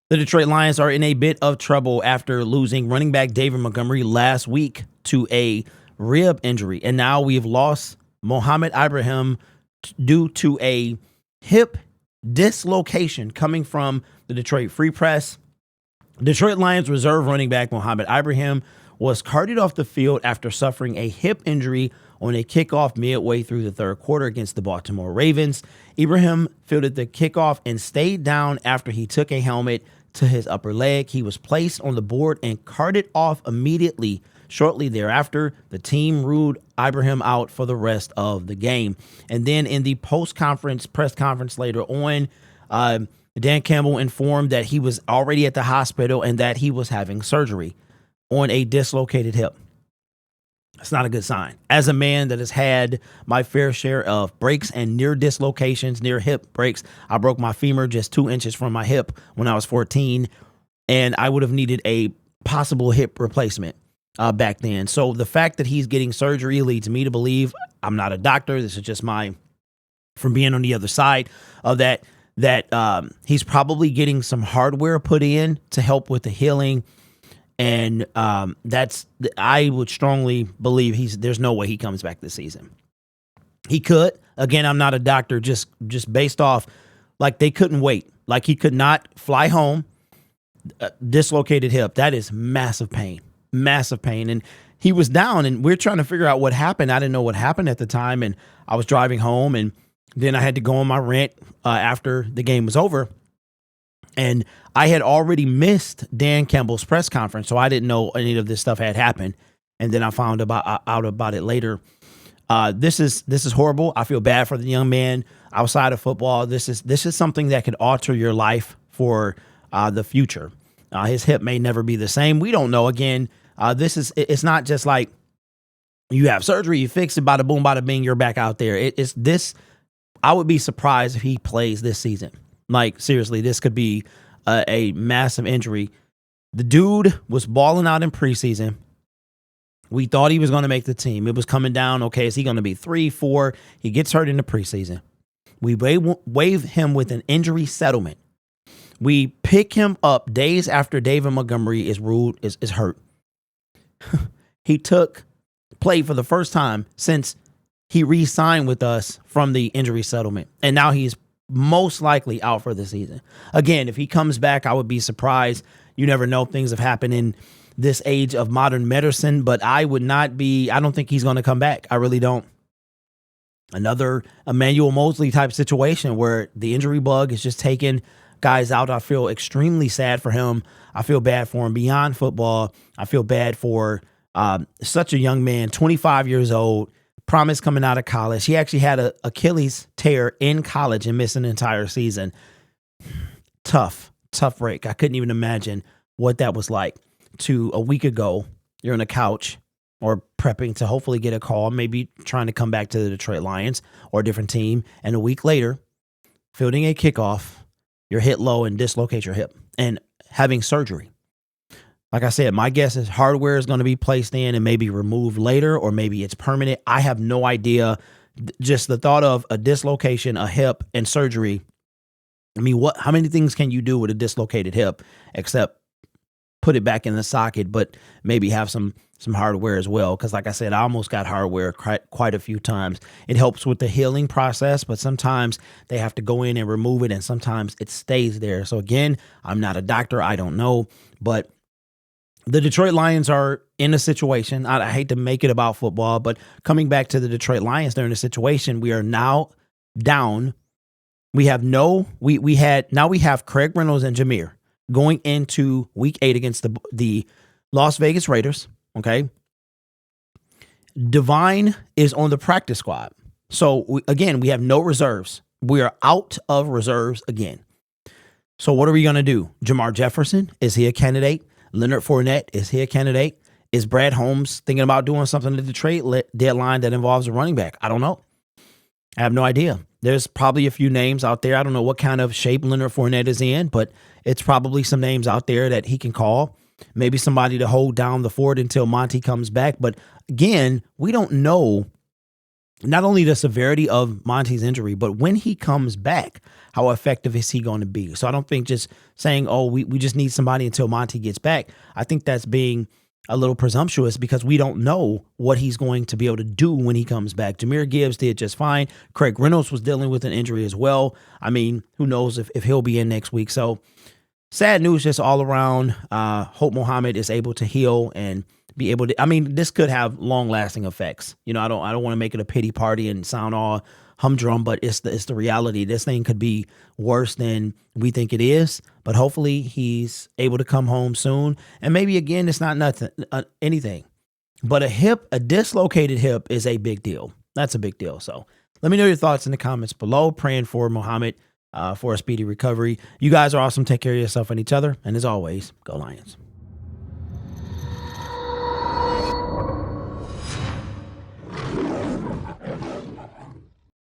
The Detroit Lions are in a bit of trouble after losing running back David Montgomery last week to a rib injury. And now we've lost Mohamed Ibrahim due to a hip dislocation coming from the Detroit Free Press. Detroit Lions reserve running back Mohamed Ibrahim was carted off the field after suffering a hip injury on a kickoff midway through the third quarter against the Baltimore Ravens. Ibrahim fielded the kickoff and stayed down after he took a helmet to his upper leg. He was placed on the board and carted off immediately. Shortly thereafter, the team ruled Ibrahim out for the rest of the game. And then in the post-conference press conference later on, Dan Campbell informed that he was already at the hospital and that he was having surgery on a dislocated hip. That's not a good sign. As a man that has had my fair share of breaks and near dislocations, near hip breaks, I broke my femur just 2 inches from my hip when I was 14, and I would have needed a possible hip replacement back then. So the fact that he's getting surgery leads me to believe, I'm not a doctor, this is just from being on the other side of that he's probably getting some hardware put in to help with the healing. And I would strongly believe there's no way he comes back this season. He could. Again, I'm not a doctor, just based off, like, they couldn't wait. Like, he could not fly home, dislocated hip. That is massive pain. And he was down, and we're trying to figure out what happened. I didn't know what happened at the time, and I was driving home, and then I had to go on my rant after the game was over. And I had already missed Dan Campbell's press conference, so I didn't know any of this stuff had happened. And then I found out about it later. This is horrible. I feel bad for the young man outside of football. This is something that could alter your life for the future. His hip may never be the same. We don't know. Again, it's not just like you have surgery, you fix it, bada boom, bada bing, you're back out there. It's this. I would be surprised if he plays this season. Like, seriously, this could be a massive injury. The dude was balling out in preseason. We thought he was going to make the team. It was coming down. Okay, is he going to be 3, 4? He gets hurt in the preseason. We waive him with an injury settlement. We pick him up days after David Montgomery is hurt. He played for the first time since he re-signed with us from the injury settlement. And now he's most likely out for the season. Again, if he comes back, I would be surprised. You never know. Things have happened in this age of modern medicine, but I don't think he's going to come back. I really don't. Another Emmanuel Mosley type situation where the injury bug is just taking guys out. I feel extremely sad for him. I feel bad for him beyond football. I feel bad for such a young man, 25 years old, promise coming out of college. He actually had an Achilles tear in college and missed an entire season. Tough break. I couldn't even imagine what that was like. To a week ago, you're on a couch or prepping to hopefully get a call, maybe trying to come back to the Detroit Lions or a different team. And a week later, fielding a kickoff, you're hit low and dislocate your hip and having surgery. Like I said, my guess is hardware is going to be placed in and maybe removed later, or maybe it's permanent. I have no idea. Just the thought of a dislocation, a hip, and surgery. I mean, how many things can you do with a dislocated hip except put it back in the socket, but maybe have some hardware as well? Because like I said, I almost got hardware quite a few times. It helps with the healing process, but sometimes they have to go in and remove it, and sometimes it stays there. So again, I'm not a doctor. I don't know, but the Detroit Lions are in a situation. I hate to make it about football, but coming back to the Detroit Lions, they're in a situation. We are now down. We have now we have Craig Reynolds and Jameer going into week 8 against the Las Vegas Raiders. Okay. Divine is on the practice squad. So we have no reserves. We are out of reserves again. So what are we going to do? Jamar Jefferson, is he a candidate? Leonard Fournette, is he a candidate? Is Brad Holmes thinking about doing something at the trade deadline that involves a running back? I don't know. I have no idea. There's probably a few names out there. I don't know what kind of shape Leonard Fournette is in, but it's probably some names out there that he can call. Maybe somebody to hold down the fort until Monty comes back. But again, we don't know not only the severity of Monty's injury, but when he comes back, how effective is he going to be? So I don't think just saying, oh, we just need somebody until Monty gets back. I think that's being a little presumptuous because we don't know what he's going to be able to do when he comes back. Jahmyr Gibbs did just fine. Craig Reynolds was dealing with an injury as well. I mean, who knows if he'll be in next week. So sad news just all around. Hope Mohamed is able to heal and be able to, I mean, this could have long-lasting effects. You know, I don't want to make it a pity party and sound all humdrum, but it's the reality. This thing could be worse than we think it is, but hopefully he's able to come home soon. And maybe again, it's not nothing, anything, but a dislocated hip is a big deal. That's a big deal. So let me know your thoughts in the comments below. Praying for Mohamed for a speedy recovery. You guys are awesome. Take care of yourself and each other. And as always, go Lions.